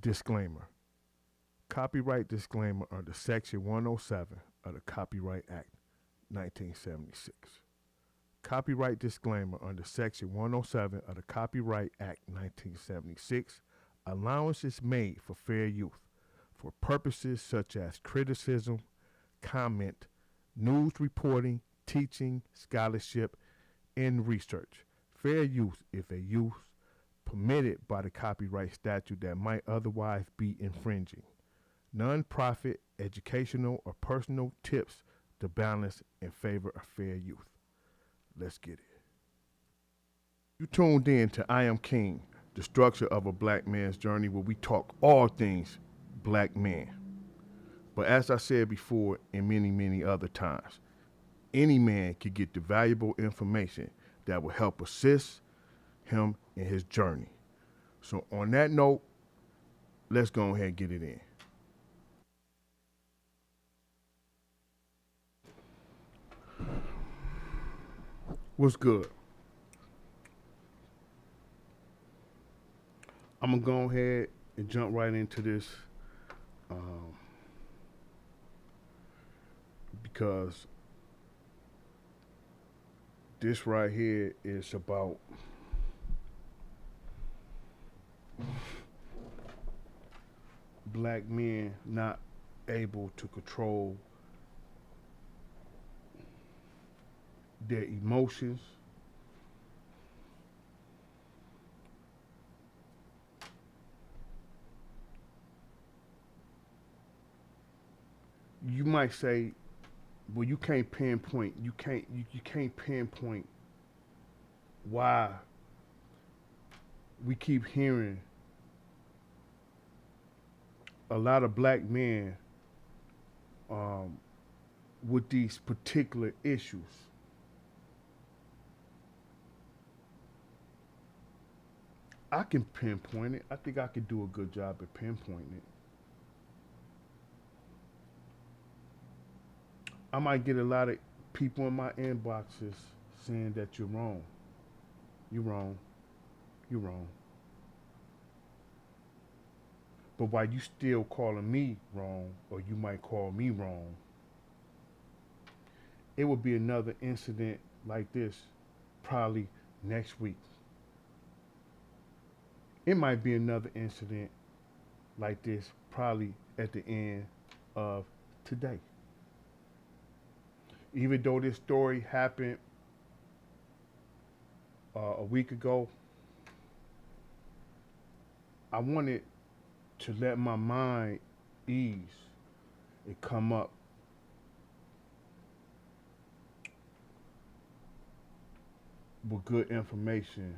Disclaimer. Copyright disclaimer under Section 107 of the Copyright Act 1976. Copyright disclaimer under Section 107 of the Copyright Act 1976. Allowance is made for fair use for purposes such as criticism, comment, news reporting, teaching, scholarship, and research. Fair use if a use permitted by the copyright statute that might otherwise be infringing. Non-profit, educational, or personal tips to balance in favor of fair use. Let's get it. You tuned in to I Am King, the structure of a black man's journey, where we talk all things black men. But as I said before and many other times, any man can get the valuable information that will help assist him in his journey. So on that note, let's go ahead and get it in. What's good? I'm gonna go ahead and jump right into this because this right here is about black men not able to control their emotions, you might say, well, you can't pinpoint, you can't pinpoint why we keep hearing a lot of black men with these particular issues. I can pinpoint it. I think I could do a good job at pinpointing it. I might get a lot of people in my inboxes saying that you're wrong. You're wrong. You're wrong. But while you still calling me wrong, or you might call me wrong, it would be another incident like this probably next week. It might be another incident like this probably at the end of today. Even though this story happened a week ago, I wanted to let my mind ease and come up with good information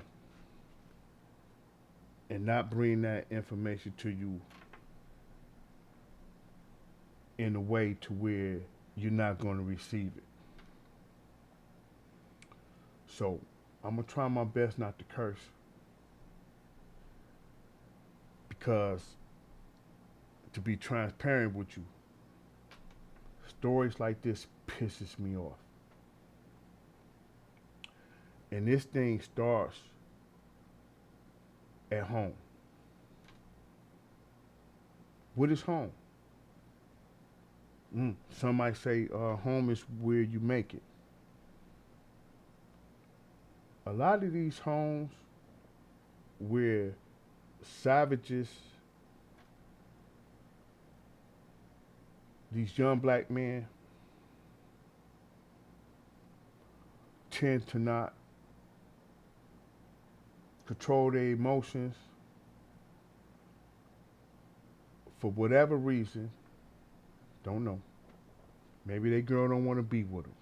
and not bring that information to you in a way to where you're not going to receive it. So I'm going to try my best not to curse, because to be transparent with you, stories like this pisses me off. And this thing starts at home. What is home? Some might say home is where you make it. A lot of these homes where savages, these young black men, tend to not control their emotions for whatever reason. Don't know. Maybe their girl don't want to be with them.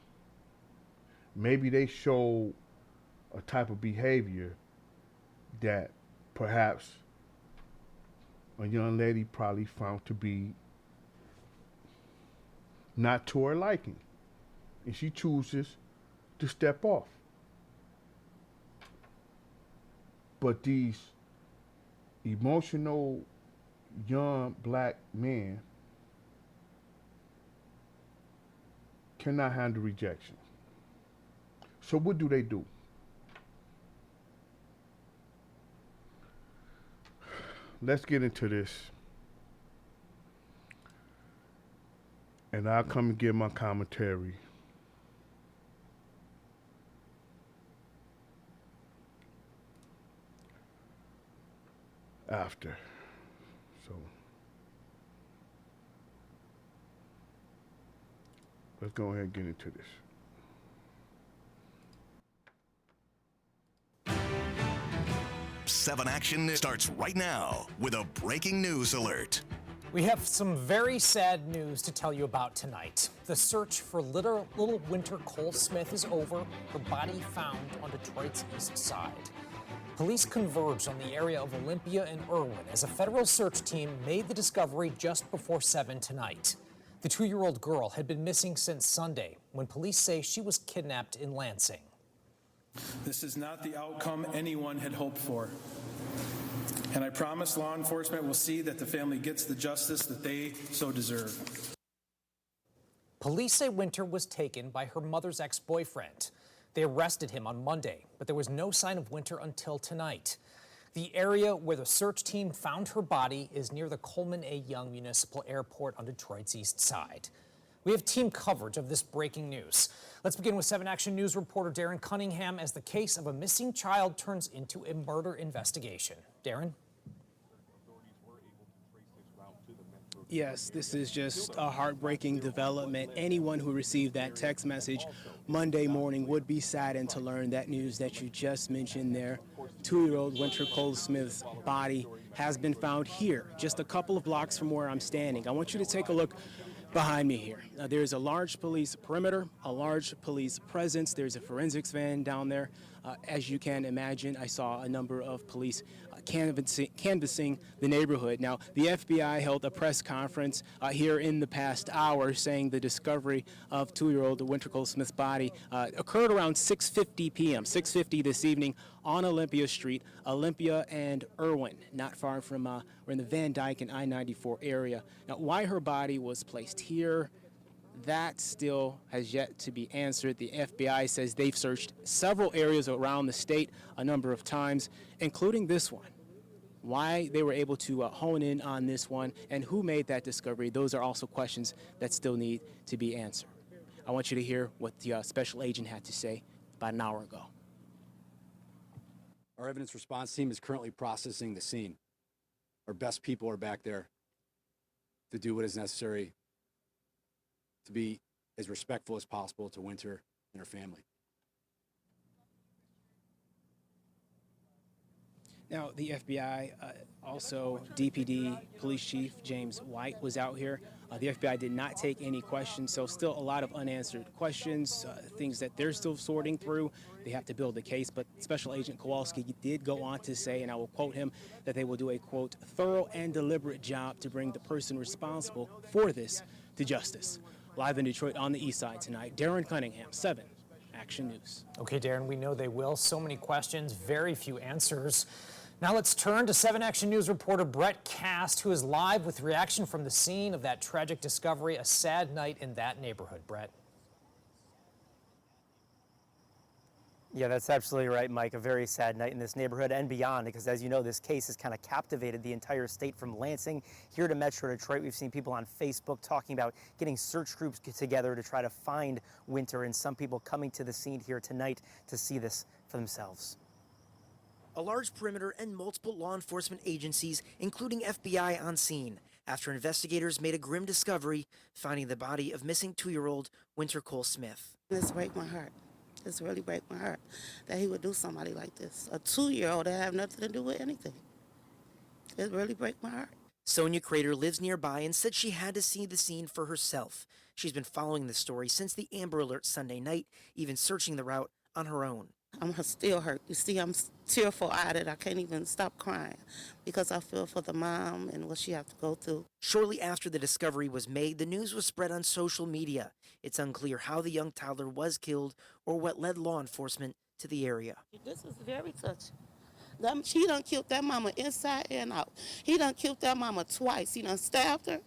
Maybe they show a type of behavior that perhaps a young lady probably found to be not to her liking, and she chooses to step off. But these emotional young black men cannot handle rejection. So what do they do? let's get into this. And I'll come and give my commentary after. So let's go ahead and get into this. 7 Action starts right now with a breaking news alert. We have some very sad news to tell you about tonight. The search for little Winter Cole Smith is over. Her body found on Detroit's east side. Police converged on the area of Olympia and Irwin as a federal search team made the discovery just before 7 tonight. The 2-year-old girl had been missing since Sunday when police say she was kidnapped in Lansing. This is not the outcome anyone had hoped for. And I promise law enforcement will see that the family gets the justice that they so deserve. Police say Winter was taken by her mother's ex-boyfriend. They arrested him on Monday, but there was no sign of Winter until tonight. The area where the search team found her body is near the Coleman A. Young Municipal Airport on Detroit's east side. We have team coverage of this breaking news. Let's begin with 7 Action News reporter Darren Cunningham as the case of a missing child turns into a murder investigation. Darren? Yes, this is just a heartbreaking development. Anyone who received that text message Monday morning would be saddened to learn that news that you just mentioned there. 2-year-old Winter Cole Smith's body has been found here, just a couple of blocks from where I'm standing. I want you to take a look behind me here. There's a large police perimeter, a large police presence. There's a forensics van down there. As you can imagine, I saw a number of police canvassing the neighborhood. Now, the FBI held a press conference here in the past hour saying the discovery of 2-year-old Winter Cole Smith's body occurred around 6:50 p.m., 6:50 this evening on Olympia Street, Olympia and Irwin, not far from, we're in the Van Dyke and I-94 area. Now, why her body was placed here, that still has yet to be answered. The FBI says they've searched several areas around the state a number of times, including this one. Why they were able to hone in on this one and who made that discovery, those are also questions that still need to be answered. I want you to hear what the special agent had to say about an hour ago. Our evidence response team is currently processing the scene. Our best people are back there to do what is necessary to be as respectful as possible to Winter and her family. Now, the FBI, also DPD Police Chief James White was out here. The FBI did not take any questions, so still a lot of unanswered questions, things that they're still sorting through. They have to build a case, but Special Agent Kowalski did go on to say, and I will quote him, that they will do a, quote, thorough and deliberate job to bring the person responsible for this to justice. Live in Detroit on the east side tonight, Darren Cunningham, 7 Action News. Okay, Darren, we know they will. So many questions, very few answers. Now let's turn to 7 Action News reporter Brett Cast, who is live with reaction from the scene of that tragic discovery. A sad night in that neighborhood. Brett. Yeah, that's absolutely right, Mike. A very sad night in this neighborhood and beyond, because as you know, this case has kind of captivated the entire state from Lansing here to Metro Detroit. We've seen people on Facebook talking about getting search groups together to try to find Winter, and some people coming to the scene here tonight to see this for themselves. A large perimeter and multiple law enforcement agencies, including FBI, on scene after investigators made a grim discovery, finding the body of missing 2-year-old Winter Cole Smith. This breaks my heart. This really breaks my heart that he would do somebody like this. A 2-year-old that have nothing to do with anything. It really breaks my heart. Sonia Crater lives nearby and said she had to see the scene for herself. She's been following the story since the Amber Alert Sunday night, even searching the route on her own. I'm still hurt. You see, I'm tearful at it. I can't even stop crying because I feel for the mom and what she has to go through. Shortly after the discovery was made, the news was spread on social media. It's unclear how the young toddler was killed or what led law enforcement to the area. This is very touching. He done killed that mama inside and out. He done killed that mama twice. He done stabbed her.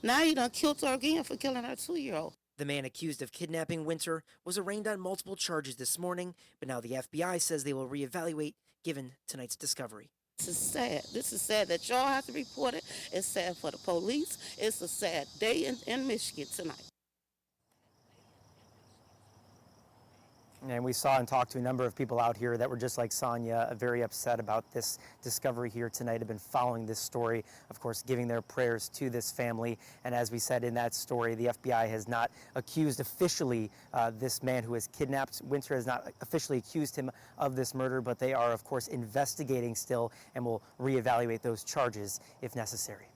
Now he done killed her again for killing her 2-year-old. The man accused of kidnapping Winter was arraigned on multiple charges this morning, but now the FBI says they will reevaluate given tonight's discovery. This is sad. This is sad that y'all have to report it. It's sad for the police. It's a sad day in Michigan tonight. And we saw and talked to a number of people out here that were just like Sonia, very upset about this discovery here tonight, have been following this story, of course, giving their prayers to this family. And as we said in that story, the FBI has not accused officially this man who has kidnapped Winter, has not officially accused him of this murder, but they are, of course, investigating still and will reevaluate those charges if necessary.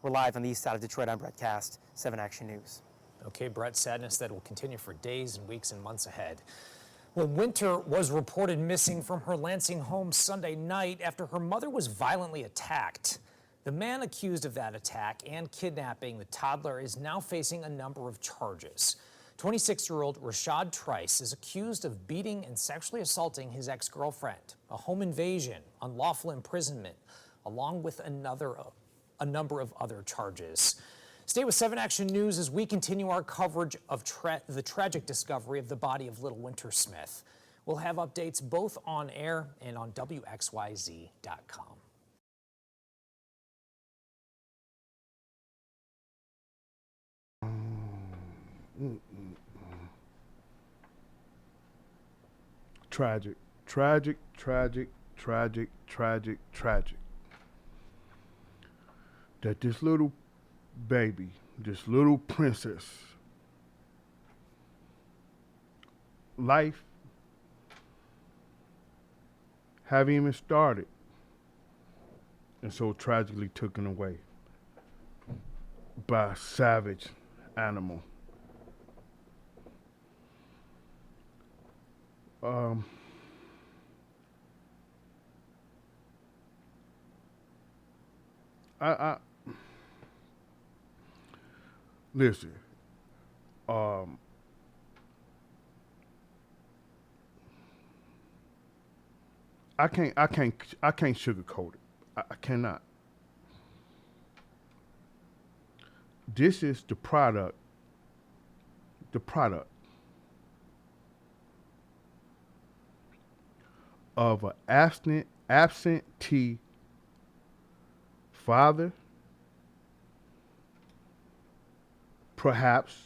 We're live on the east side of Detroit. I'm Brett Cast, 7 Action News. Okay, Brett, sadness that will continue for days and weeks and months ahead. Well, Winter was reported missing from her Lansing home Sunday night after her mother was violently attacked. The man accused of that attack and kidnapping the toddler is now facing a number of charges. 26-year-old Rashad Trice is accused of beating and sexually assaulting his ex-girlfriend, a home invasion, unlawful imprisonment, along with a number of other charges. Stay with 7 Action News as we continue our coverage of the tragic discovery of the body of little Winter Smith. We'll have updates both on air and on WXYZ.com. Tragic, tragic, tragic, tragic, tragic, tragic. That this little baby, this little princess, life haven't even started, and so tragically taken away by a savage animal. I listen. I can't sugarcoat it. I cannot. This is the product of an absentee father, perhaps,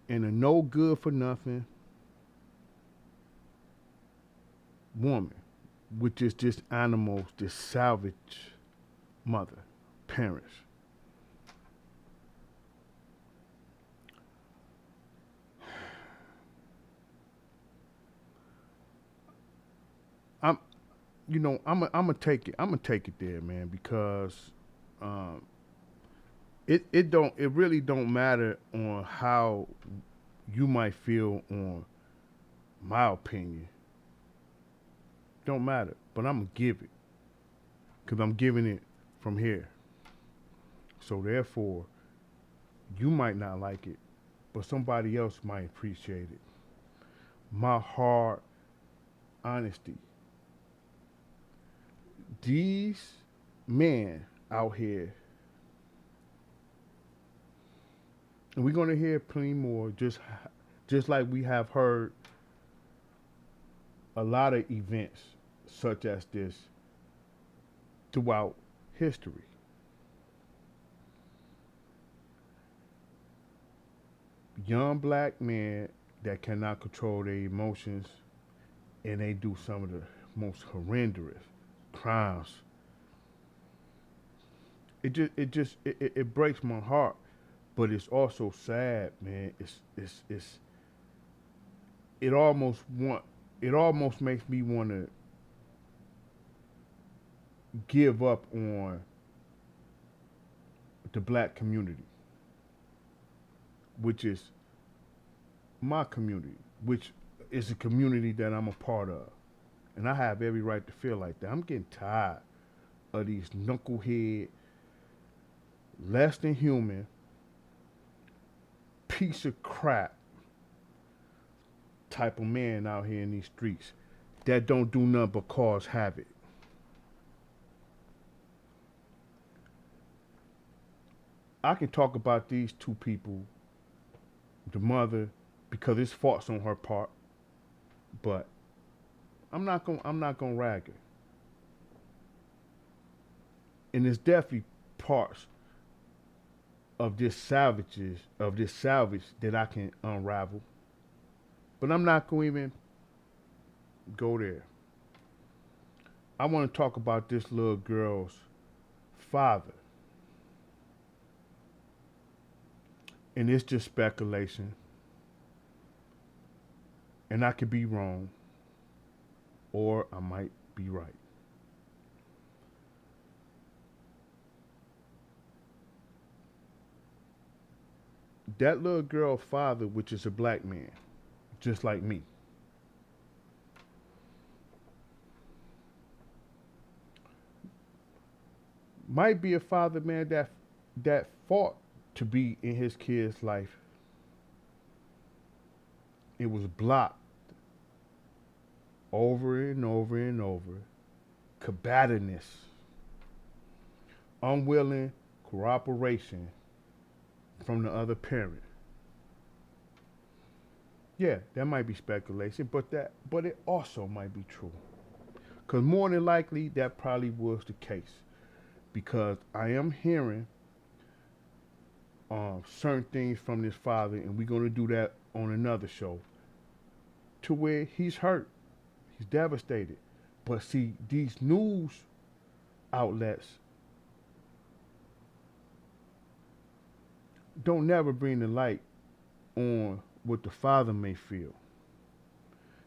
and a no good for nothing woman, which is this animal's, this salvage mother, parents. I'm gonna take it there, man, because it really don't matter on how you might feel on my opinion. Don't matter, but I'm gonna give it, because I'm giving it from here. So therefore, you might not like it, but somebody else might appreciate it. My hard honesty. These men out here, and we're gonna hear plenty more, just like we have heard a lot of events such as this throughout history. Young black men that cannot control their emotions, and they do some of the most horrendous crimes. It breaks my heart, but it's also sad, man. It almost makes me want to give up on the black community, which is my community, which is a community that I'm a part of. And I have every right to feel like that. I'm getting tired of these knucklehead, less than human, piece of crap type of man out here in these streets that don't do nothing but cause havoc. I can talk about these two people, the mother, because it's faults on her part, but I'm not gonna rag her. And there's definitely parts of this salvage that I can unravel. But I'm not gonna even go there. I want to talk about this little girl's father. And it's just speculation. And I could be wrong, or I might be right. That little girl's father, which is a black man, just like me, might be a father, man, that fought to be in his kid's life. It was blocked over and over and over. Combativeness, unwilling cooperation from the other parent. Yeah, that might be speculation, but it also might be true. Because more than likely, that probably was the case. Because I am hearing certain things from this father, and we're going to do that on another show, to where he's hurt. He's devastated. But see, these news outlets don't never bring the light on what the father may feel.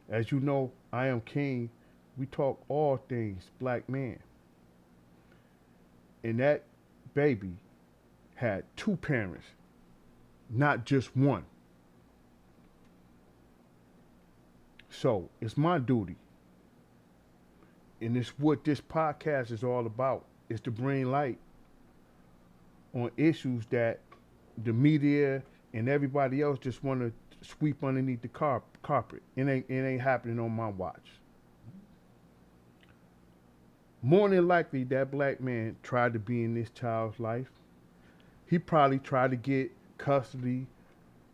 As you know, I Am King, we talk all things black man. And that baby had two parents, not just one. So it's my duty, and it's what this podcast is all about, is to bring light on issues that the media and everybody else just want to sweep underneath the carpet. It ain't happening on my watch. More than likely, that black man tried to be in this child's life. He probably tried to get custody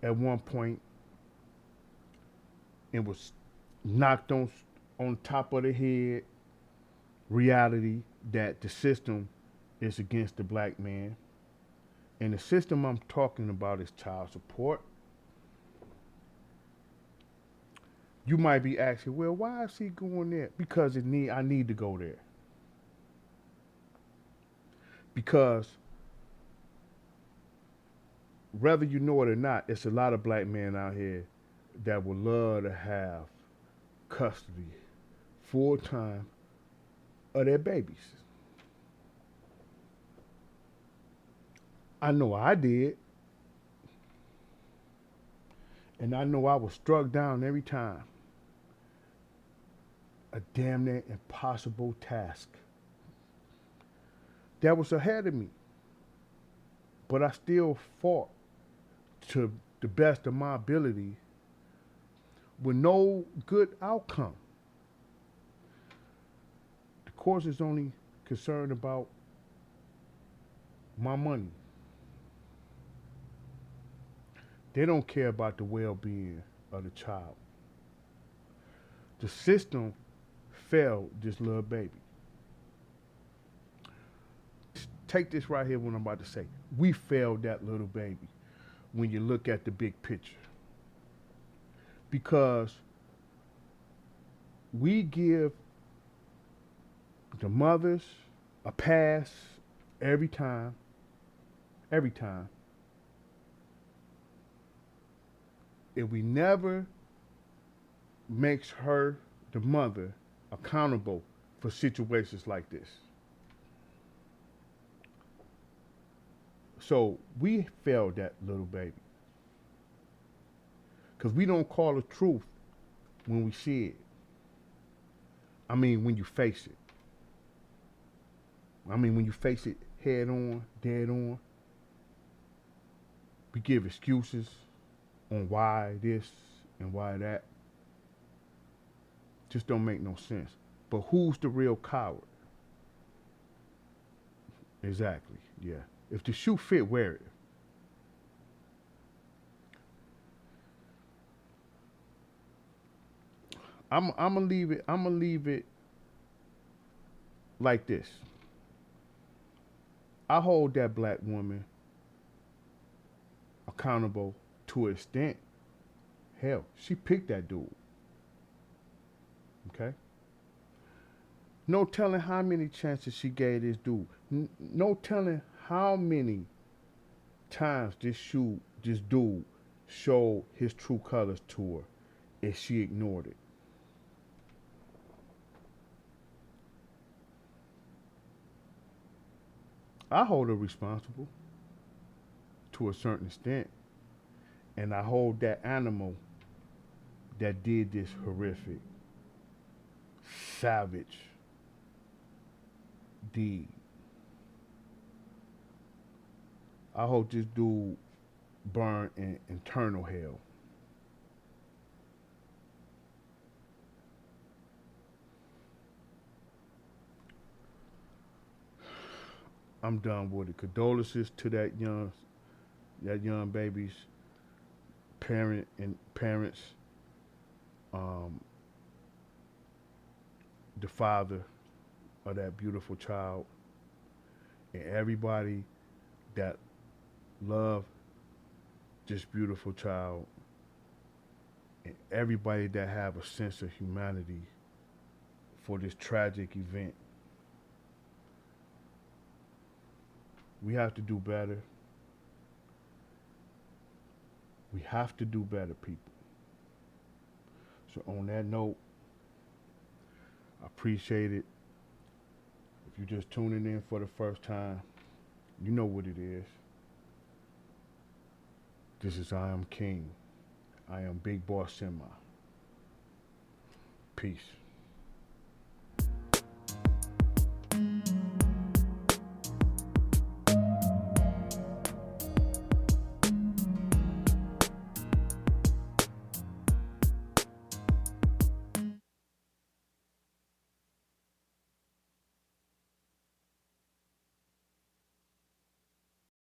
at one point and was knocked on top of the head reality that the system is against the black man. And the system I'm talking about is child support. You might be asking, well, why is he going there? Because I need to go there. Because whether you know it or not, it's a lot of black men out here that would love to have custody full time of their babies. I know I did. And I know I was struck down every time. A damn near impossible task that was ahead of me. But I still fought to the best of my ability with no good outcome. The course is only concerned about my money. They don't care about the well-being of the child. The system failed this little baby. Take this right here, what I'm about to say. We failed that little baby when you look at the big picture. Because we give the mothers a pass every time. And we never makes her, the mother, accountable for situations like this. So we failed that little baby. Because we don't call the truth when we see it. I mean, when you face it. I mean, when you face it head on, dead on. We give excuses on why this and why that. Just don't make no sense. But who's the real coward? Exactly, yeah. If the shoe fit, wear it. I'm gonna leave it. I'm gonna leave it like this. I hold that black woman accountable to an extent. Hell, she picked that dude. Okay. No telling how many chances she gave this dude. No telling how many times this dude showed his true colors to her, and she ignored it. I hold her responsible to a certain extent, and I hold that animal that did this horrific, savage deed. I hope this dude burn in eternal hell. I'm done with it. Condolences to that young baby's parents, um, the father of that beautiful child, and everybody that love this beautiful child, and everybody that have a sense of humanity for this tragic event. We have to do better. We have to do better, people. So on that note, I appreciate it. If you're just tuning in for the first time, you know what it is. This is I Am King. I am Big Boss Semi. Peace.